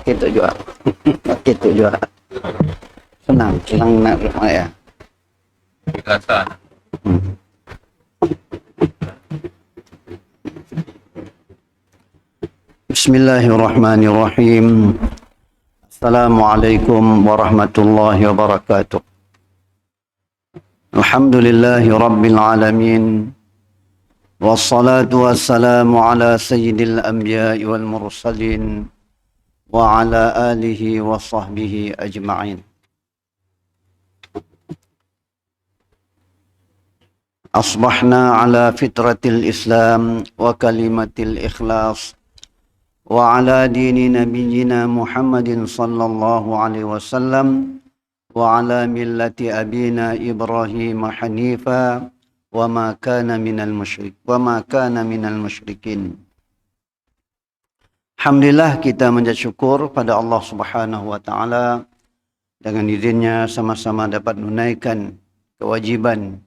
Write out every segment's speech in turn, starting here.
Gitu juga. Gitu juga. Senang nak rumah ya. Biasa. Bismillahirrahmanirrahim. Assalamualaikum warahmatullahi wabarakatuh. Alhamdulillahi rabbil alamin. Wassalatu wassalamu ala sayyidil anbiya'i wal mursalin wa ala alihi wa sahbihi ajma'in. Asbahna ala fitratil Islam wa kalimatil ikhlas wa ala dini nabiyyina Muhammadin sallallahu alaihi wasallam wa ala millati abina Ibrahim hanifa wa ma kana minal musyrikin. Alhamdulillah, kita mengucap syukur pada Allah Subhanahu wa taala, dengan izinnya sama-sama dapat menunaikan kewajiban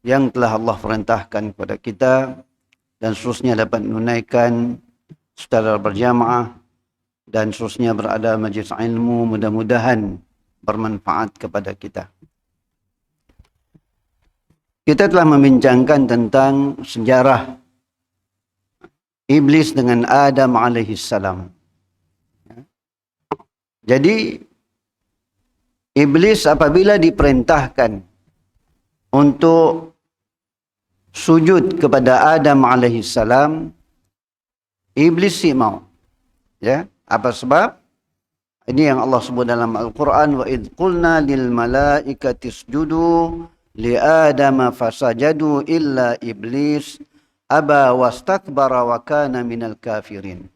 yang telah Allah perintahkan kepada kita, dan seterusnya dapat menunaikan secara berjamaah, dan seterusnya berada majlis ilmu, mudah-mudahan bermanfaat kepada kita. Kita telah membincangkan tentang sejarah Iblis dengan Adam alaihissalam. Jadi Iblis apabila diperintahkan untuk sujud kepada Adam alaihissalam, Iblis sih mau. Ya, apa sebab? Ini yang Allah sebut dalam Al-Quran, wa idh qulna lil malaikati isjudu li Adama fasajadu illa iblis aba wastakbara wa kana minal kafirin.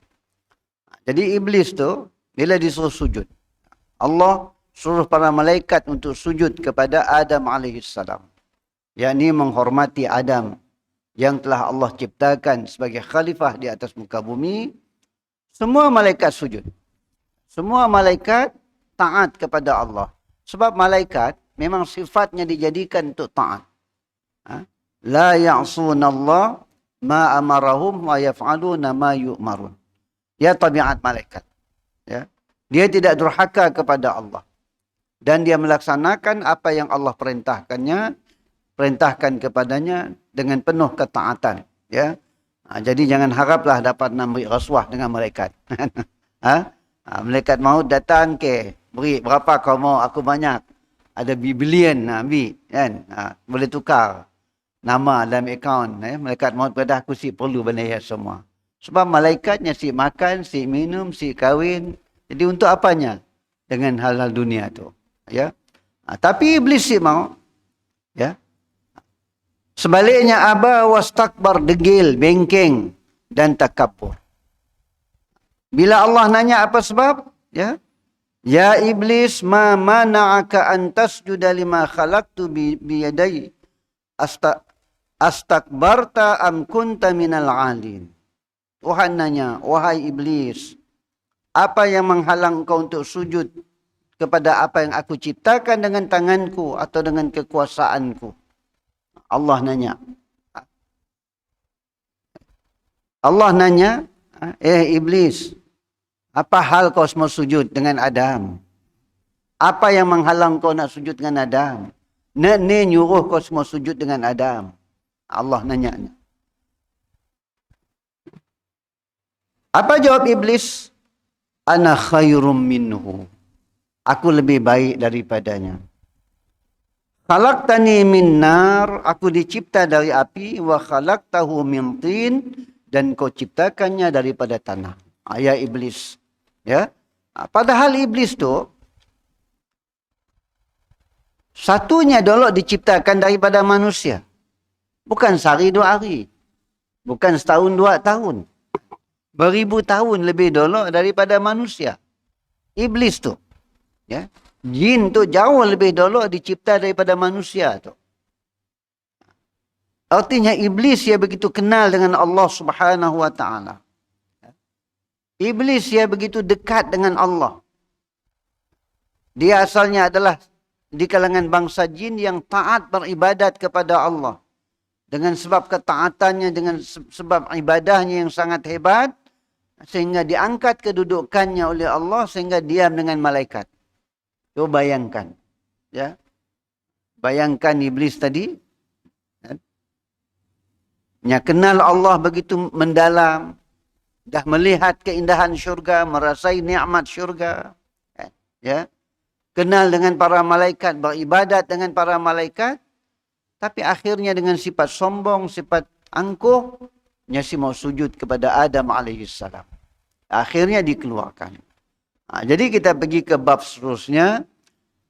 Jadi iblis tu bila disuruh sujud, Allah suruh para malaikat untuk sujud kepada Adam alaihissalam, yakni menghormati Adam yang telah Allah ciptakan sebagai khalifah di atas muka bumi. Semua malaikat sujud. Semua malaikat taat kepada Allah. Sebab malaikat memang sifatnya dijadikan untuk taat. La ya'sunallah ma amarahum wa yaf'aluna ma yu'marun. Ya, tabiat malaikat. Ya. Dia tidak durhaka kepada Allah. Dan dia melaksanakan apa yang Allah perintahkan kepadanya dengan penuh ketaatan. Ya. Jadi jangan haraplah dapat memberi rasuah dengan malaikat. Malaikat maut datang ke, beri berapa kau mau, aku banyak. Ada bilion ambil, kan? Boleh tukar nama dalam akaun. Malaikat maut pada aku si perlu benda ya semua. Sebab malaikatnya si makan, si minum, si kahwin. Jadi untuk apanya dengan hal-hal dunia tu? Ya. Tapi iblis si mau. Ya. Sebaliknya aba wastakbar, degil, bengkeng dan takabur. Bila Allah nanya apa sebab? Ya. Ya iblis, ma mana'aka an tasjuda lima khalaqtu biyadai astakbarta am kunta minal alin. Tuhan nanya, wahai iblis, apa yang menghalang kau untuk sujud kepada apa yang aku ciptakan dengan tanganku atau dengan kekuasaanku? Allah nanya. Allah nanya, iblis, apa hal kau semua sujud dengan Adam? Apa yang menghalang kau nak sujud dengan Adam? Ni nyuruh kau semua sujud dengan Adam. Allah nanya. Apa jawab iblis? Ana khairum minhu. Aku lebih baik daripadanya. Khalaqtani min nar, aku dicipta dari api, wa khalaqtahu min tin, dan kau ciptakannya daripada tanah. Ya iblis. Ya. Padahal iblis tu satunya dulu diciptakan daripada manusia. Bukan sehari 2 hari. Bukan setahun 2 tahun. Beribu tahun lebih dulu daripada manusia. Iblis tu. Ya. Jin tu jauh lebih dulu dicipta daripada manusia tu. Artinya iblis dia begitu kenal dengan Allah Subhanahu wa taala. Iblis dia begitu dekat dengan Allah. Dia asalnya adalah di kalangan bangsa jin yang taat beribadat kepada Allah. Dengan sebab ketaatannya, dengan sebab ibadahnya yang sangat hebat, sehingga diangkat kedudukannya oleh Allah sehingga diam dengan malaikat. Coba bayangkan. Ya. Bayangkan iblis tadi. Nya kenal Allah begitu mendalam. Dah melihat keindahan syurga, merasai nikmat syurga. Ya. Kenal dengan para malaikat, beribadat dengan para malaikat. Tapi akhirnya dengan sifat sombong, sifat angkuh, nyasi mau sujud kepada Adam alaihissalam. Akhirnya dikeluarkan. Jadi kita pergi ke bab seterusnya.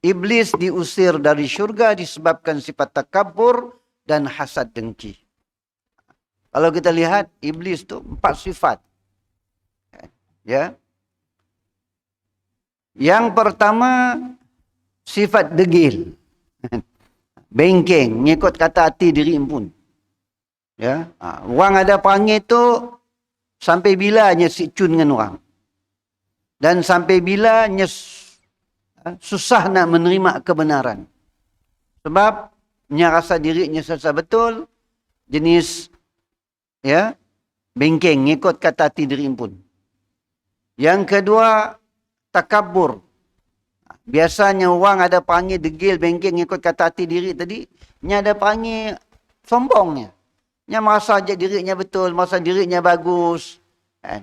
Iblis diusir dari syurga disebabkan sifat takabur dan hasad dengki. Kalau kita lihat, iblis tu 4 sifat. Ya. Yang pertama, sifat degil. Bengkeng, ngikut kata hati diri pun. Ya. Orang ada perangai tu, sampai bila nya si cun dengan orang. Dan sampai bila nya susah nak menerima kebenaran. Sebab nya rasa dirinya sesat betul, jenis ya bengkeng, ngikut kata hati diri pun. Yang kedua, takabur. Biasanya orang ada panggil degil, bengkeng, ngikut kata hati diri tadi. Nya ada panggil sombongnya. Nya merasa dirinya betul, merasa dirinya bagus.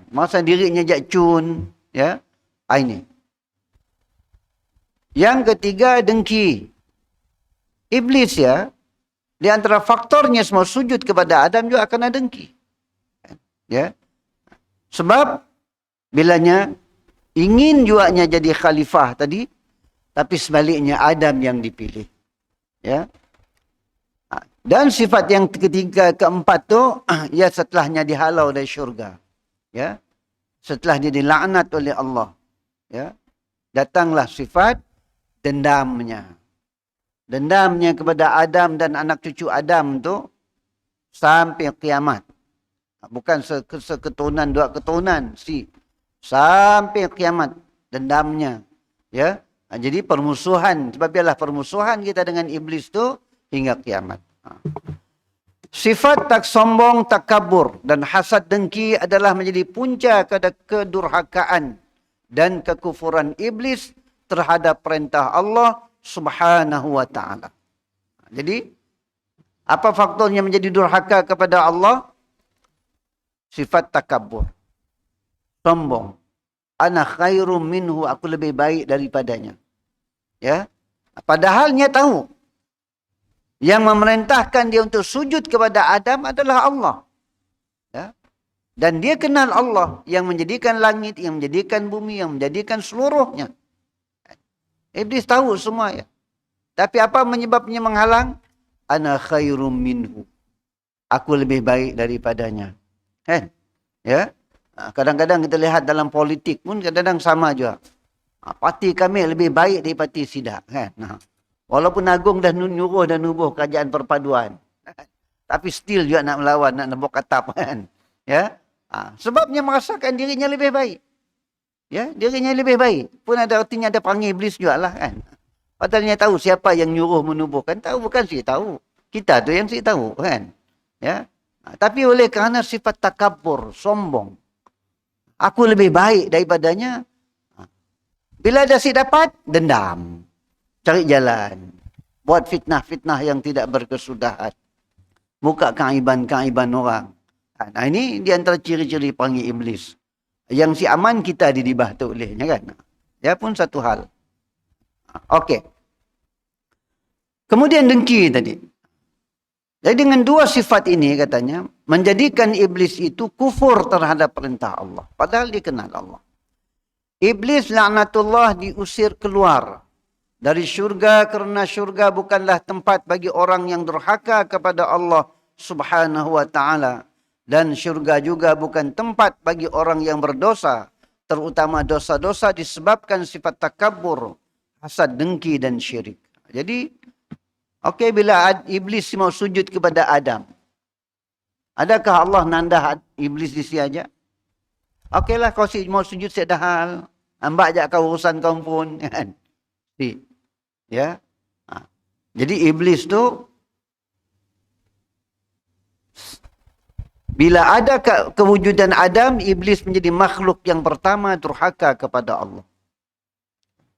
Merasa dirinya cun. Ya. Ini. Yang ketiga, dengki. Iblis ya, di antara faktornya semua sujud kepada Adam juga akan ada dengki. Ya. Sebab bilanya ingin juanya jadi khalifah tadi, tapi sebaliknya Adam yang dipilih. Ya. Dan sifat yang ketiga, keempat tu, ya setelahnya dihalau dari syurga. Ya. Setelah dia dilaknat oleh Allah. Ya. Datanglah sifat dendamnya. Dendamnya kepada Adam dan anak cucu Adam tu sampai kiamat. Bukan seketurunan, 2 keturunan. Sampai kiamat dendamnya. Ya. Jadi permusuhan. Sebab ialah permusuhan kita dengan iblis tu hingga kiamat. Sifat tak sombong, takabur dan hasad dengki adalah menjadi punca kedurhakaan dan kekufuran iblis terhadap perintah Allah Subhanahu wa ta'ala. Jadi, apa faktornya menjadi durhaka kepada Allah? Sifat takabur. Sombong. Ana khairum minhu, aku lebih baik daripadanya. Ya. Padahal dia tahu. Yang memerintahkan dia untuk sujud kepada Adam adalah Allah. Ya. Dan dia kenal Allah yang menjadikan langit, yang menjadikan bumi, yang menjadikan seluruhnya. Iblis tahu semua ya. Tapi apa menyebabnya menghalang? Ana khairum minhu. Aku lebih baik daripadanya. Kan? Ya. Kadang-kadang kita lihat dalam politik pun kadang-kadang sama juga. Parti kami lebih baik dari parti Sidak. Kan? Walaupun Agung dah nyuruh dan nubuh kerajaan perpaduan. Tapi still juga nak melawan, nak nebuk atap. Kan? Ya. Sebabnya merasakan dirinya lebih baik. Ya, dirinya lebih baik. Pun ada artinya ada panggil iblis juga lah kan. Padahal dia tahu siapa yang nyuruh menubuhkan. Tahu bukan si tahu. Kita tu yang si tahu kan. Ya. Tapi oleh kerana sifat takabur, sombong. Aku lebih baik daripadanya. Bila dah si dapat, dendam. Cari jalan. Buat fitnah-fitnah yang tidak berkesudahan. Buka keaiban-keaiban orang. Nah ini di antara ciri-ciri panggil iblis. Yang si aman kita didibah tu olehnya kan. Ya pun satu hal. Okey. Kemudian dengki tadi. Jadi dengan 2 sifat ini katanya, menjadikan iblis itu kufur terhadap perintah Allah. Padahal dia kenal Allah. Iblis laknatullah diusir keluar dari syurga kerana syurga bukanlah tempat bagi orang yang durhaka kepada Allah Subhanahu wa ta'ala. Dan syurga juga bukan tempat bagi orang yang berdosa. Terutama dosa-dosa disebabkan sifat takabur, hasad, dengki dan syirik. Jadi, okey bila iblis mau sujud kepada Adam. Adakah Allah nandah iblis di sini aja? Okeylah kau mau sujud saya dah hal. Ambak je kau urusan kau pun. Ya. Jadi iblis tu Bila ada kewujudan Adam, iblis menjadi makhluk yang pertama durhaka kepada Allah.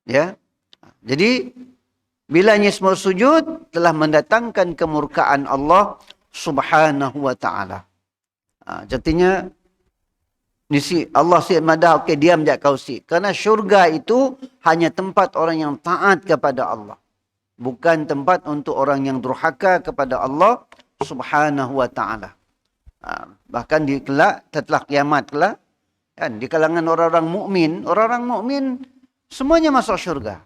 Ya. Jadi bilanya semua sujud telah mendatangkan kemurkaan Allah Subhanahu wa taala. Jadinya Allah si madah, okey diam je kau si. Kerana syurga itu hanya tempat orang yang taat kepada Allah. Bukan tempat untuk orang yang durhaka kepada Allah Subhanahu wa taala. Bahkan di kelak, setelah kiamat kelak, kan, di kalangan orang-orang mukmin semuanya masuk syurga.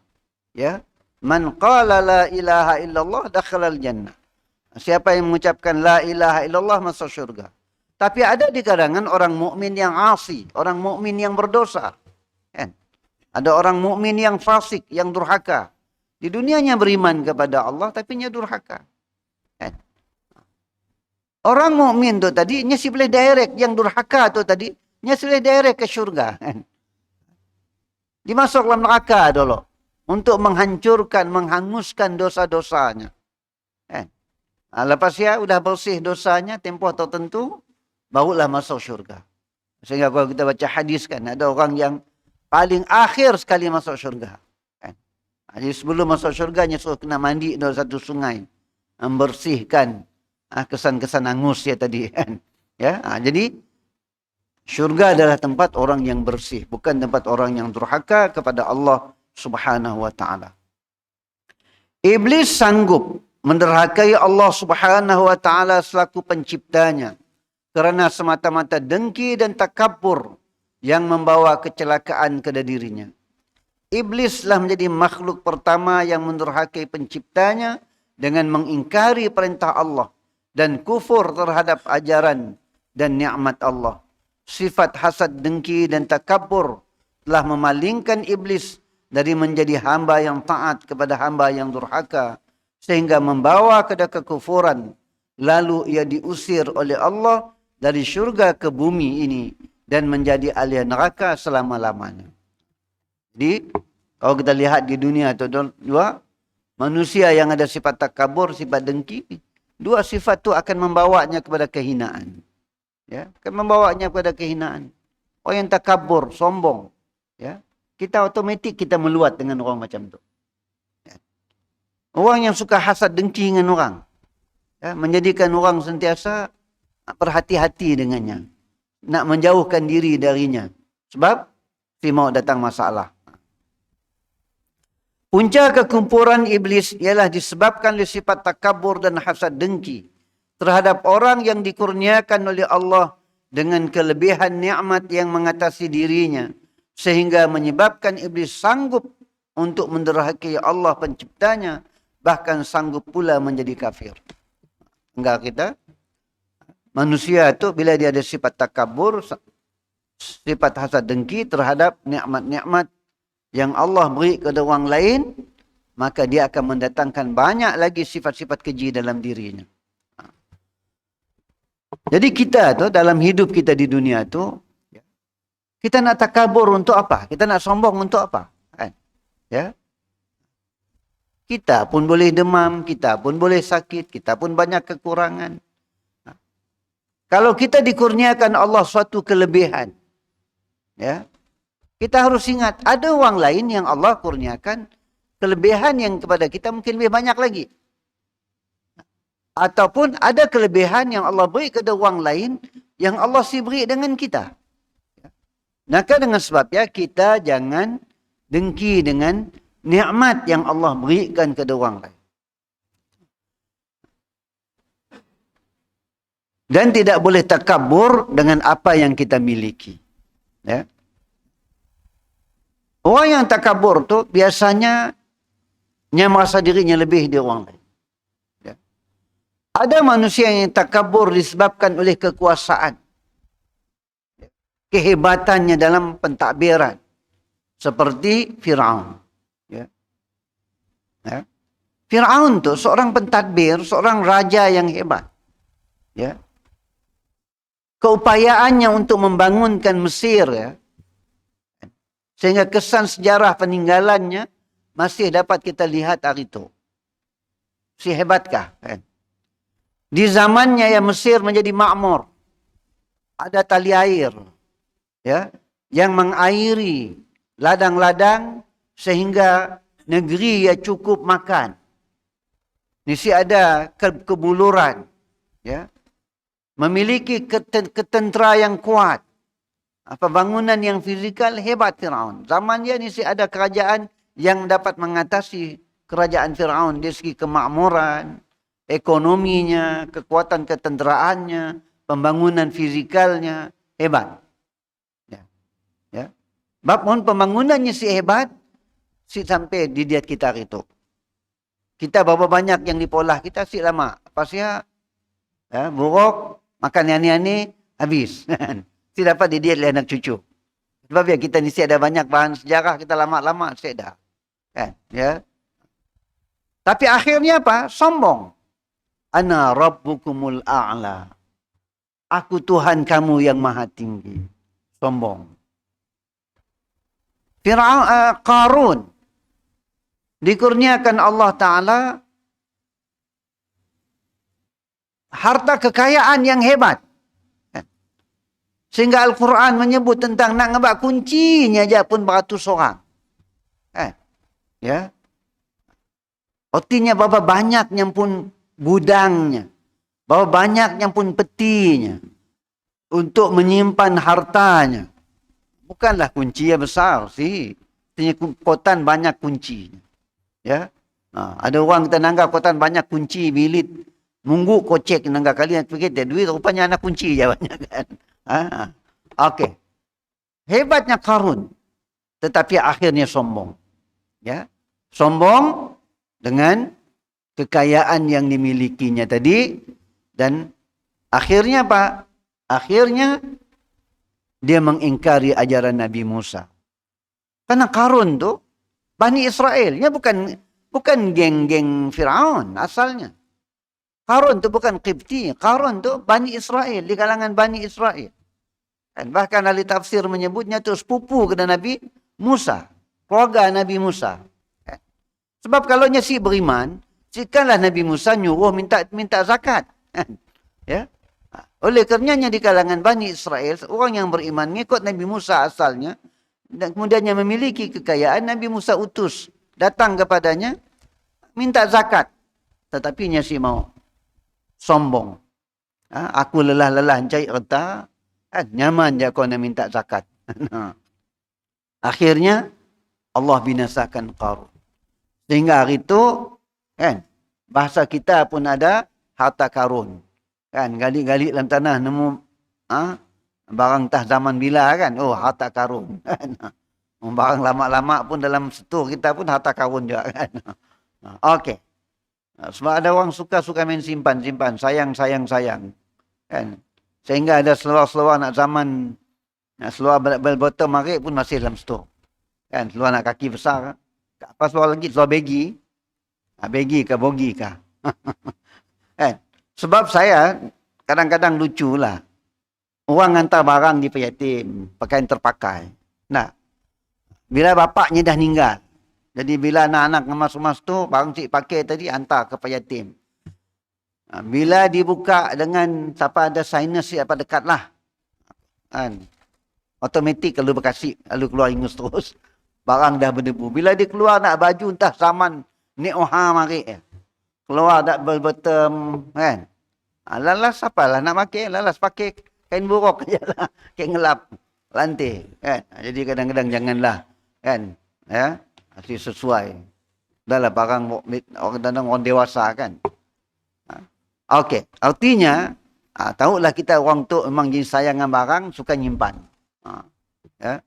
Ya. Man qala la ilaha illallah dakhala al-jannah. Siapa yang mengucapkan la ilaha illallah masuk syurga. Tapi ada di kalangan orang mukmin yang asi, orang mukmin yang berdosa. Kan? Ada orang mukmin yang fasik, yang durhaka. Di dunianya beriman kepada Allah tapi nya durhaka. Kan? Orang mukmin tu tadi nya si boleh direct, yang durhaka tu tadi nya si boleh direct ke syurga. Kan? Dimasuk dalam neraka dulu untuk menghancurkan, menghanguskan dosa-dosanya. Kan? Lepas ya sudah bersih dosanya tempoh tertentu, barulah masuk syurga. Sehingga kalau kita baca hadis kan, ada orang yang paling akhir sekali masuk syurga. Kan? Jadi sebelum masuk syurga, dia suruh kena mandi dalam satu sungai. Membersihkan kesan-kesan angus ya tadi. Kan? Ya, jadi syurga adalah tempat orang yang bersih. Bukan tempat orang yang durhaka kepada Allah Subhanahu wa ta'ala. Iblis sanggup menderhakai Allah Subhanahu wa ta'ala selaku penciptanya. Kerana semata-mata dengki dan takabur yang membawa kecelakaan kepada dirinya. Iblislah menjadi makhluk pertama yang mendurhakai penciptanya dengan mengingkari perintah Allah dan kufur terhadap ajaran dan nikmat Allah. Sifat hasad, dengki dan takabur telah memalingkan iblis dari menjadi hamba yang taat kepada hamba yang durhaka sehingga membawa kepada kekufuran. Lalu ia diusir oleh Allah dari syurga ke bumi ini dan menjadi ahli neraka selama-lamanya. Jadi, kalau kita lihat di dunia itu dua manusia yang ada sifat takabur, sifat dengki, dua sifat itu akan membawanya kepada kehinaan. Ya, akan membawanya kepada kehinaan. Orang yang takabur, sombong, ya, kita otomatik kita meluat dengan orang macam itu. Ya. Orang yang suka hasad dengki dengan orang, ya, menjadikan orang sentiasa berhati-hati dengannya. Nak menjauhkan diri darinya. Sebab mau datang masalah. Punca kekumpulan iblis ialah disebabkan oleh sifat takabur dan hasad dengki terhadap orang yang dikurniakan oleh Allah dengan kelebihan nikmat yang mengatasi dirinya. Sehingga menyebabkan iblis sanggup untuk menderhakai Allah penciptanya. Bahkan sanggup pula menjadi kafir. Enggak kita? Manusia itu bila dia ada sifat takabur, sifat hasad dengki terhadap nikmat-nikmat yang Allah beri kepada orang lain, maka dia akan mendatangkan banyak lagi sifat-sifat keji dalam dirinya. Jadi kita tu dalam hidup kita di dunia tu, kita nak takabur untuk apa? Kita nak sombong untuk apa? Kan? Ya. Kita pun boleh demam, kita pun boleh sakit, kita pun banyak kekurangan. Kalau kita dikurniakan Allah suatu kelebihan, ya, kita harus ingat ada orang lain yang Allah kurniakan kelebihan yang kepada kita mungkin lebih banyak lagi. Ataupun ada kelebihan yang Allah beri kepada orang lain yang Allah si beri dengan kita. Maka dengan sebabnya kita jangan dengki dengan nikmat yang Allah berikan kepada orang lain. Dan tidak boleh takabur dengan apa yang kita miliki. Ya. Orang yang takabur tu biasanya merasa dirinya lebih dari orang lain. Ya. Ada manusia yang takabur disebabkan oleh kekuasaan. Ya. Kehebatannya dalam pentadbiran. Seperti Fir'aun. Ya. Ya. Fir'aun tu seorang pentadbir, seorang raja yang hebat. Ya. Keupayaannya untuk membangunkan Mesir, ya, sehingga kesan sejarah peninggalannya masih dapat kita lihat hari itu. Si hebatkah? Kan? Di zamannya ya Mesir menjadi makmur. ada tali air, ya, yang mengairi ladang-ladang sehingga negeri ya cukup makan. Mesti ada kebuluran, ya, memiliki ketentera yang kuat, pembangunan yang fizikal hebat Firaun. Zaman dia mesti ada kerajaan yang dapat mengatasi kerajaan Firaun dari segi kemakmuran, ekonominya, kekuatan ketenteraannya, pembangunan fizikalnya hebat. Ya, ya. Bahkan pembangunannya si hebat, si sampai di diat kita itu. Kita berapa banyak yang dipolah kita si lama. Pasnya ya, buruk, makan yani-yani, habis. Si dapat didiat oleh anak cucu. Sebab ya kita ni si ada banyak bahan sejarah, kita lama-lama si dah. Kan? Ya. Tapi akhirnya apa? Sombong. Ana rabbukumul a'la. Aku Tuhan kamu yang maha tinggi. Sombong. Qarun dikurniakan Allah Ta'ala harta kekayaan yang hebat. Sehingga Al-Quran menyebut tentang nak ngebak kuncinya aja pun beratus orang. Ya. Artinya berapa banyaknya pun gudangnya. Berapa banyaknya pun petinya. Untuk menyimpan hartanya. Bukanlah kunci yang besar sih. Artinya kotan banyak kuncinya. Ya, ada orang kita nanggap kotan banyak kunci bilit, munggu kocek nanggap kali nak fikir dia duit rupanya anak kunci je banyak kan. Okey. Hebatnya Qarun, tetapi akhirnya sombong. Ya, sombong dengan kekayaan yang dimilikinya tadi dan akhirnya apa? Akhirnya dia mengingkari ajaran Nabi Musa. Karena Qarun tu Bani Israel, bukan geng-geng Firaun asalnya. Qarun tu bukan Qibti, Qarun tu Bani Israel, di kalangan Bani Israel. Dan bahkan ahli tafsir menyebutnya tu sepupu kepada Nabi Musa, keluarga Nabi Musa. Sebab kalau si beriman, jikalau Nabi Musa nyuruh minta zakat. Ya. Oleh karenanya di kalangan Bani Israel, orang yang beriman mengikut Nabi Musa asalnya, dan kemudiannya memiliki kekayaan, Nabi Musa utus datang kepadanya minta zakat, tetapi si mau sombong. Aku lelah-lelah cari harta, nyaman je kau nak minta zakat. Akhirnya Allah binasakan Qarun. Sehingga hari itu kan bahasa kita pun ada harta karun. Kan gali-gali dalam tanah nemu barang tah zaman bila kan. Oh, harta karun. Barang lama-lama pun dalam setur kita pun harta karun juga kan. Okey. Sebab ada orang suka main simpan. Sayang. Kan. Sehingga ada seluar-seluar nak zaman seluar bottom marik pun masih dalam setur. Kan, seluar nak kaki besar. Apa seluar lagi? Seluar begi. Begi ke bogi ke. Kan. Sebab saya kadang-kadang luculah. Orang hantar barang di peyatim, pakaian terpakai. Nah, bila bapaknya dah meninggal, jadi bila anak-anak ngemas-emas tu, barang cik pakai tadi hantar ke peyatim. Bila dibuka dengan siapa ada sinus apa dekat lah. Kan. Automatik kalau berkasih, lalu keluar ingus terus. Barang dah berdebu. Bila dia keluar nak baju entah zaman ni oha mari. Keluar tak berbetem kan. Lalas apalah nak pakai, lalas pakai kain buruk je lah. Kain ngelap lantai kan. Jadi kadang-kadang janganlah kan. Ya. Mesti sesuai. Dahlah barang orang dewasa kan. Okey. Artinya, tahulah kita orang tu memang jenis sayang dengan barang, suka nyimpan. Ya.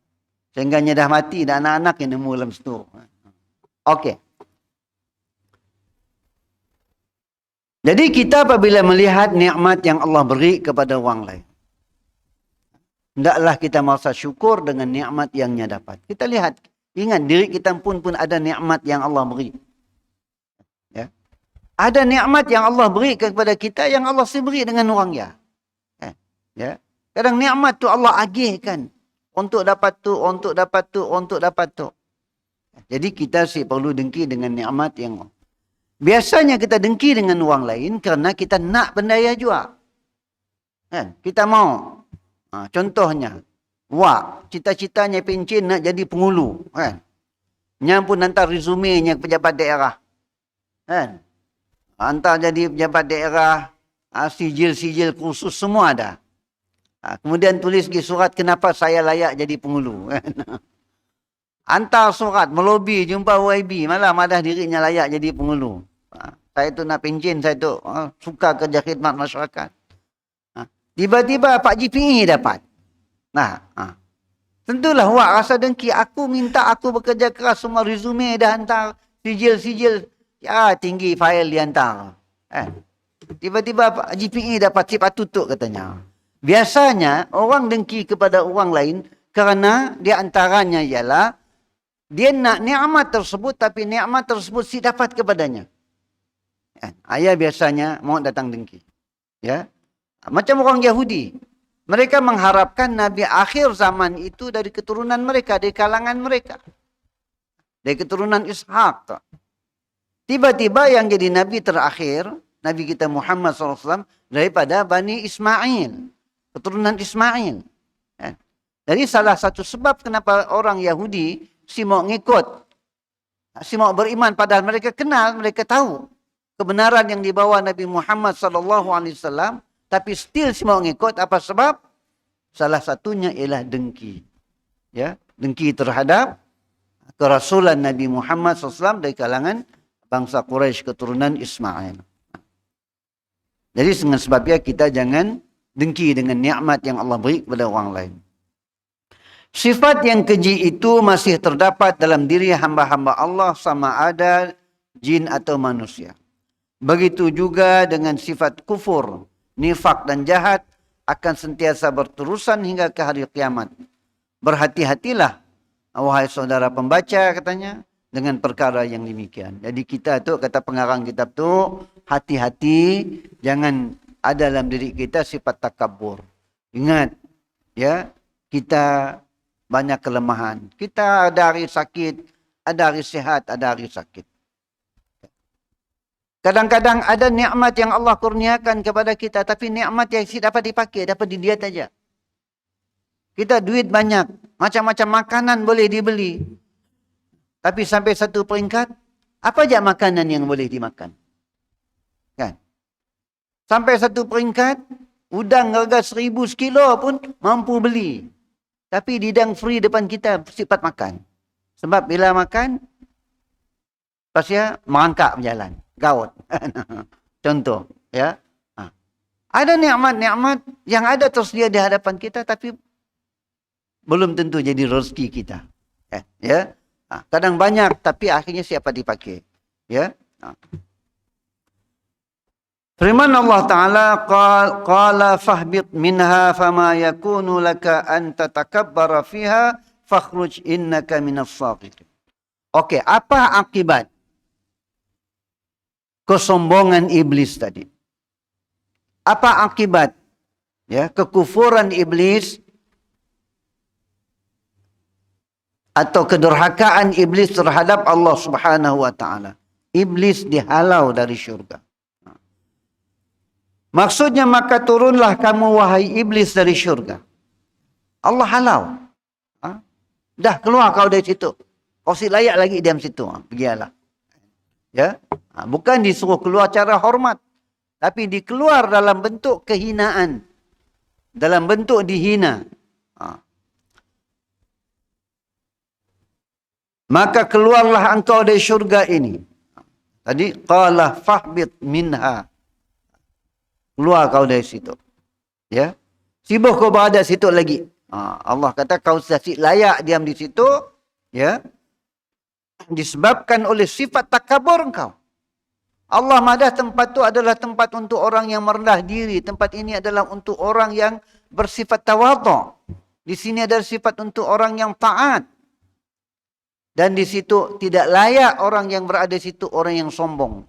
Sehingga dah mati dan anak-anak yang nemu dalam situ. Okey. Jadi kita apabila melihat nikmat yang Allah beri kepada orang lain, hendaklah kita merasa syukur dengan nikmat yang dia dapat. Kita lihat, ingat diri kita pun ada nikmat yang Allah beri. Ya. Ada nikmat yang Allah beri kepada kita yang Allah beri dengan orang ya. Ya. Kadang nikmat tu Allah agihkan untuk dapat tu, untuk dapat tu, untuk dapat tu. Jadi kita perlu dengki dengan nikmat yang biasanya kita dengki dengan orang lain kerana kita nak benda dia juga. Kan? Kita mau. Contohnya, Wak, cita-citanya pencen nak jadi pengulu. Kan? Nya pun hantar resumenya ke pejabat daerah. Kan? Hantar jadi pejabat daerah, sijil-sijil khusus semua ada. Kemudian tulis di surat kenapa saya layak jadi pengulu. Kan? Hantar surat, melobi, jumpa YB, malah madah dirinya layak jadi pengulu. Saya tu nak pencen, saya tu suka kerja khidmat masyarakat. Tiba-tiba Pak GPE dapat. Tentulah Wak rasa dengki. Aku minta aku bekerja keras, semua resume dah hantar, sijil-sijil. Tinggi fail dihantar. Tiba-tiba Pak GPE dapat sip tutup katanya. Biasanya orang dengki kepada orang lain kerana di antaranya ialah dia nak nikmat tersebut tapi nikmat tersebut si dapat kepadanya. Ayah biasanya mau datang dengki. Ya. Macam orang Yahudi. Mereka mengharapkan Nabi akhir zaman itu dari keturunan mereka, dari kalangan mereka. Dari keturunan Ishak. Tiba-tiba yang jadi Nabi terakhir, Nabi kita Muhammad SAW, daripada Bani Ismail. Keturunan Ismail. Jadi salah satu sebab kenapa orang Yahudi si mau ngikut, si mau beriman, padahal mereka kenal, mereka tahu kebenaran yang dibawa Nabi Muhammad SAW, tapi still si mau ngikut. Apa sebab? Salah satunya ialah dengki. Ya, dengki terhadap kerasulan Nabi Muhammad SAW dari kalangan bangsa Quraisy keturunan Ismail. Jadi dengan sebabnya kita jangan dengki dengan nikmat yang Allah beri kepada orang lain. Sifat yang keji itu masih terdapat dalam diri hamba-hamba Allah sama ada jin atau manusia. Begitu juga dengan sifat kufur, nifak dan jahat akan sentiasa berterusan hingga ke hari kiamat. Berhati-hatilah, wahai saudara pembaca katanya, dengan perkara yang demikian. Jadi kita tu, kata pengarang kitab tu, hati-hati jangan ada dalam diri kita sifat takabur. Ingat, ya, kita banyak kelemahan. Kita ada hari sakit, ada hari sihat, ada hari sakit. Kadang-kadang ada nikmat yang Allah kurniakan kepada kita, tapi nikmat yang dapat dipakai, dapat dilihat aja. Kita duit banyak, macam-macam makanan boleh dibeli. Tapi sampai satu peringkat, apa aja makanan yang boleh dimakan? Kan? Sampai satu peringkat, udang harga 1,000 sekilo pun mampu beli. Tapi didang free depan kita, sifat makan. Sebab bila makan, pasnya merangkak berjalan. Gaut. Contoh. Ya. Ada nikmat-nikmat yang ada tersedia di hadapan kita, tapi belum tentu jadi rezeki kita. Ya. Kadang banyak, tapi akhirnya siapa dipakai. Ya. Firman Allah Ta'ala, Qala fahbit minha fama yakunu laka an tatakabbara fiha fakhruj innaka minas saqirin. Okey, apa akibat kesombongan iblis tadi? Apa akibat kekufuran iblis atau kedurhakaan iblis terhadap Allah Subhanahu wa taala? Iblis dihalau dari syurga. Maksudnya maka turunlah kamu wahai iblis dari syurga. Allah halau. Dah keluar kau dari situ. Kau si layak lagi diam situ. Pergilah. Ya. Bukan disuruh keluar cara hormat. Tapi dikeluar dalam bentuk kehinaan. Dalam bentuk dihina. Maka keluarlah engkau dari syurga ini. Tadi, qala fahbit minha. Keluar kau dari situ. Ya. Sibuk kau berada situ lagi. Allah kata kau sudah layak diam di situ. Ya. Disebabkan oleh sifat takabur engkau. Allah madah tempat itu adalah tempat untuk orang yang merendah diri. Tempat ini adalah untuk orang yang bersifat tawadhu. Di sini adalah sifat untuk orang yang taat. Dan di situ tidak layak orang yang berada di situ orang yang sombong.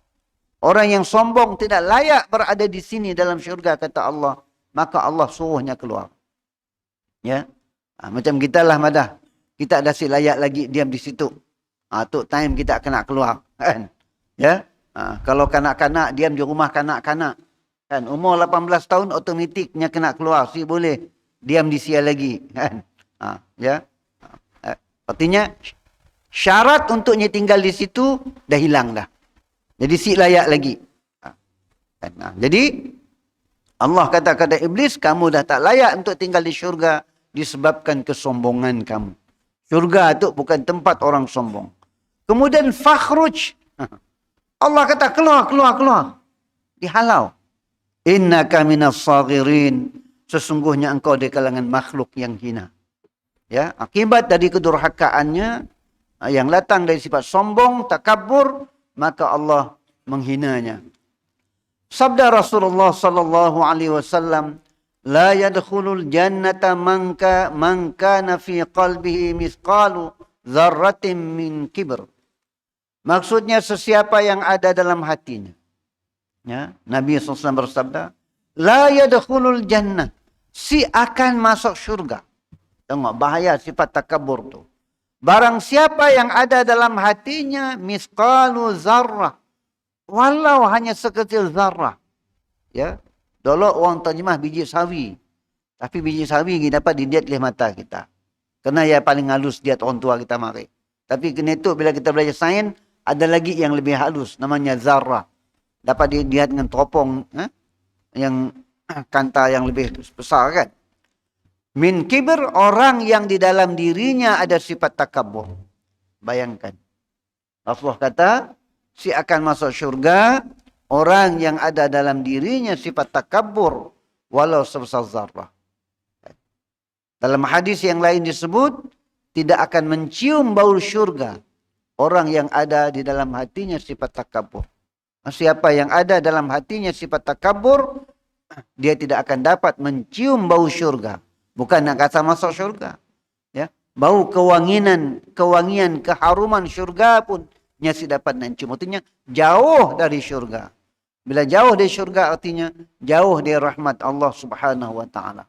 Orang yang sombong tidak layak berada di sini dalam syurga, kata Allah. Maka Allah suruhnya keluar. Ya, macam kita lah madah. Kita dah si layak lagi diam di situ. Tu time kita kena keluar. Kan? Ya, kalau kanak-kanak diam di rumah kanak-kanak. Kan? Umur 18 tahun otomatiknya kena keluar. Si boleh diam di sia lagi kan. Ya. Artinya syarat untuknya tinggal di situ dah hilang dah. Jadi si layak lagi. Jadi Allah kata kepada iblis, kamu dah tak layak untuk tinggal di syurga disebabkan kesombongan kamu. Syurga itu bukan tempat orang sombong. Kemudian fakhruj. Allah kata keluar. Dihalau. Innaka minas saghirin. Sesungguhnya engkau di kalangan makhluk yang hina. Ya, akibat dari kedurhakaannya yang datang dari sifat sombong, takabur, maka Allah menghinanya. Sabda Rasulullah sallallahu alaihi wasallam, la yadkhulul jannata man kana fi qalbihi mithqalu dzarratin min kibr. Maksudnya sesiapa yang ada dalam hatinya. Ya, Nabi SAW bersabda, la yadkhulul jannah, si akan masuk syurga. Tengok bahaya sifat takabur tu. Barang siapa yang ada dalam hatinya misqalu zarrah, walau hanya sekecil zarrah. Ya, dulu orang terjemah biji sawi. Tapi biji sawi kita dapat dilihat oleh mata kita. Kerana yang paling halus diat orang tua kita mari. Tapi kena itu bila kita belajar sains, ada lagi yang lebih halus namanya zarrah. Dapat dilihat dengan teropong yang kanta yang lebih besar kan. Min kibir, orang yang di dalam dirinya ada sifat takabur. Bayangkan. Rasulullah kata, si akan masuk syurga orang yang ada dalam dirinya sifat takabur walau sebesar zarrah. Dalam hadis yang lain disebut, tidak akan mencium bau syurga orang yang ada di dalam hatinya sifat takabur. Siapa yang ada dalam hatinya sifat takabur, dia tidak akan dapat mencium bau syurga. Bukan nak kata masuk syurga. Ya. Bau kewangian, keharuman syurga pun nyasi dapat mencium. Artinya jauh dari syurga. Bila jauh dari syurga artinya jauh dari rahmat Allah Subhanahu wa taala.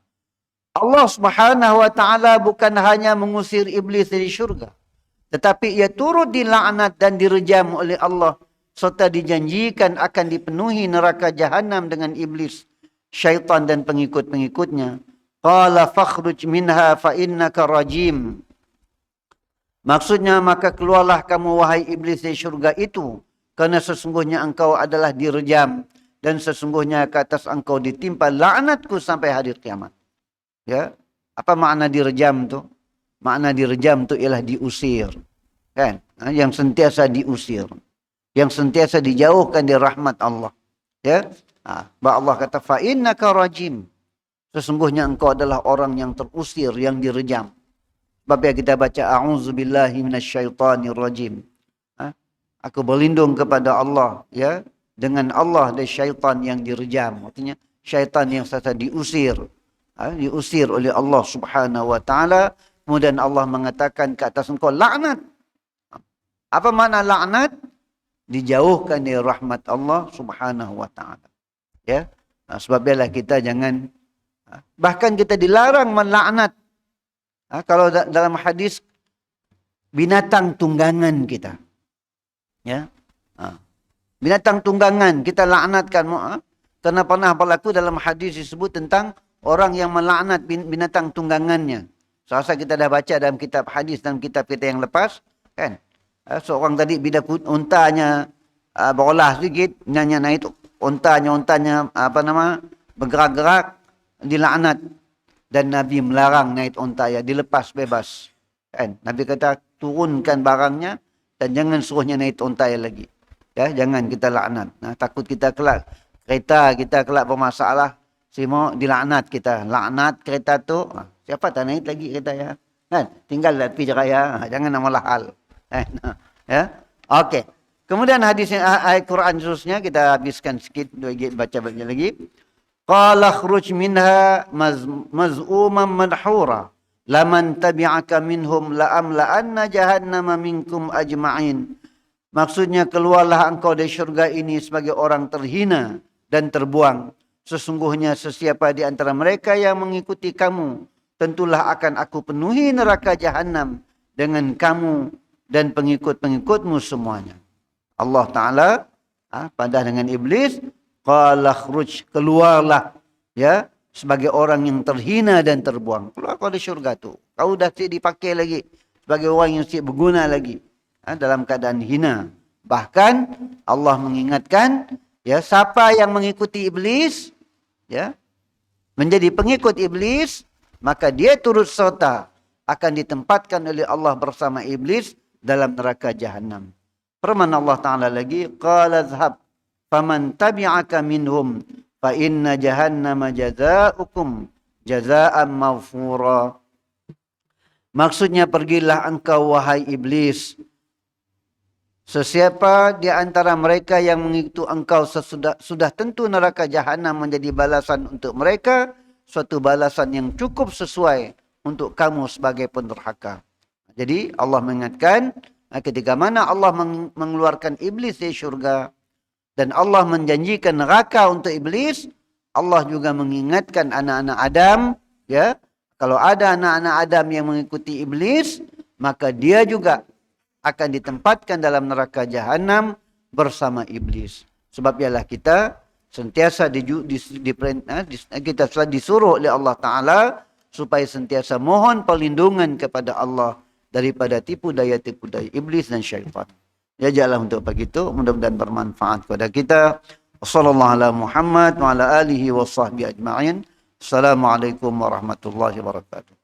Allah Subhanahu wa taala bukan hanya mengusir iblis dari syurga, tetapi ia turut dilaknat dan direjam oleh Allah serta dijanjikan akan dipenuhi neraka jahanam dengan iblis, syaitan dan pengikut-pengikutnya. Qala fakhruj minha fa innaka rajim. Maksudnya, maka keluarlah kamu wahai iblis dari syurga itu, kerana sesungguhnya engkau adalah direjam dan sesungguhnya ke atas engkau ditimpa laknatku sampai hari kiamat. Ya, apa makna direjam tu? Makna direjam tu ialah diusir. Kan? Yang sentiasa diusir. Yang sentiasa dijauhkan dari rahmat Allah. Ya. Allah kata fa innaka rajim. Sesungguhnya engkau adalah orang yang terusir, yang direjam. Sebab yang kita baca a'udzubillahi minasyaitonirrajim. Aku berlindung kepada Allah, ya, dengan Allah dari syaitan yang direjam. Artinya syaitan yang sasa diusir. Diusir oleh Allah Subhanahu wa taala. Kemudian Allah mengatakan ke atas engkau laknat. Apa makna laknat? Dijauhkan dari rahmat Allah Subhanahu wa taala. Ya. Sebab itulah kita jangan, bahkan kita dilarang melaknat. Kalau dalam hadis binatang tunggangan kita. Ya. Binatang tunggangan kita laknatkan. Kerana pernah berlaku dalam hadis disebut tentang orang yang melaknat binatang tunggangannya. Seharusnya kita dah baca dalam kitab hadis, dalam kitab kita yang lepas. Kan? Seorang tadi bila untanya berolah sedikit, naik untanya bergerak-gerak, dilaknat. Dan Nabi melarang naik unta ya, dilepas bebas. Kan? Nabi kata turunkan barangnya dan jangan suruhnya naik unta lagi. Ya, jangan kita laknat. Takut kita kelak kereta kita kelak bermasalah, semua dilaknat kita. Laknat kereta tu, siapa tak naik lagi kereta ya? Kan? Tinggal pergi raya, jangan nama hal. Ya. Okey. Kemudian hadis ayat Quran khususnya kita habiskan sikit, baca lagi. Qala khruj minha maz'uman madhura laman tabi'aka minhum la'amla'anna jahannama minkum ajma'in. Maksudnya, keluarlah engkau dari syurga ini sebagai orang terhina dan terbuang. Sesungguhnya sesiapa di antara mereka yang mengikuti kamu, tentulah akan aku penuhi neraka jahanam dengan kamu dan pengikut-pengikutmu semuanya. Allah Ta'ala padah dengan iblis. Qala khruj, keluarlah, ya, sebagai orang yang terhina dan terbuang. Keluar kau dari syurga tu. Kau dah tak dipakai lagi sebagai orang yang tak berguna lagi. Dalam keadaan hina. Bahkan Allah mengingatkan, ya, siapa yang mengikuti iblis, ya, menjadi pengikut iblis, maka dia turut serta akan ditempatkan oleh Allah bersama iblis dalam neraka jahanam. Firman Allah Ta'ala lagi, qala dhhab faman tabi'aka minhum fa inna jahannama jazaa'ukum jazaa'an maghfura. Maksudnya, pergilah engkau wahai iblis. Sesiapa di antara mereka yang mengikuti engkau sudah tentu neraka jahanam menjadi balasan untuk mereka, suatu balasan yang cukup sesuai untuk kamu sebagai penderhaka. Jadi Allah mengingatkan, ketika mana Allah mengeluarkan iblis dari syurga dan Allah menjanjikan neraka untuk iblis, Allah juga mengingatkan anak-anak Adam, ya, kalau ada anak-anak Adam yang mengikuti iblis, maka dia juga akan ditempatkan dalam neraka jahanam bersama iblis. Sebab ialah kita sentiasa kita telah disuruh oleh Allah Ta'ala supaya sentiasa mohon perlindungan kepada Allah daripada tipu daya iblis dan syaitan. Ya, jalan untuk begitu. Mudah-mudahan bermanfaat kepada kita. Wassallallahu ala Muhammad wa ala alihi wa sahbihi ajma'in. Assalamualaikum warahmatullahi wabarakatuh.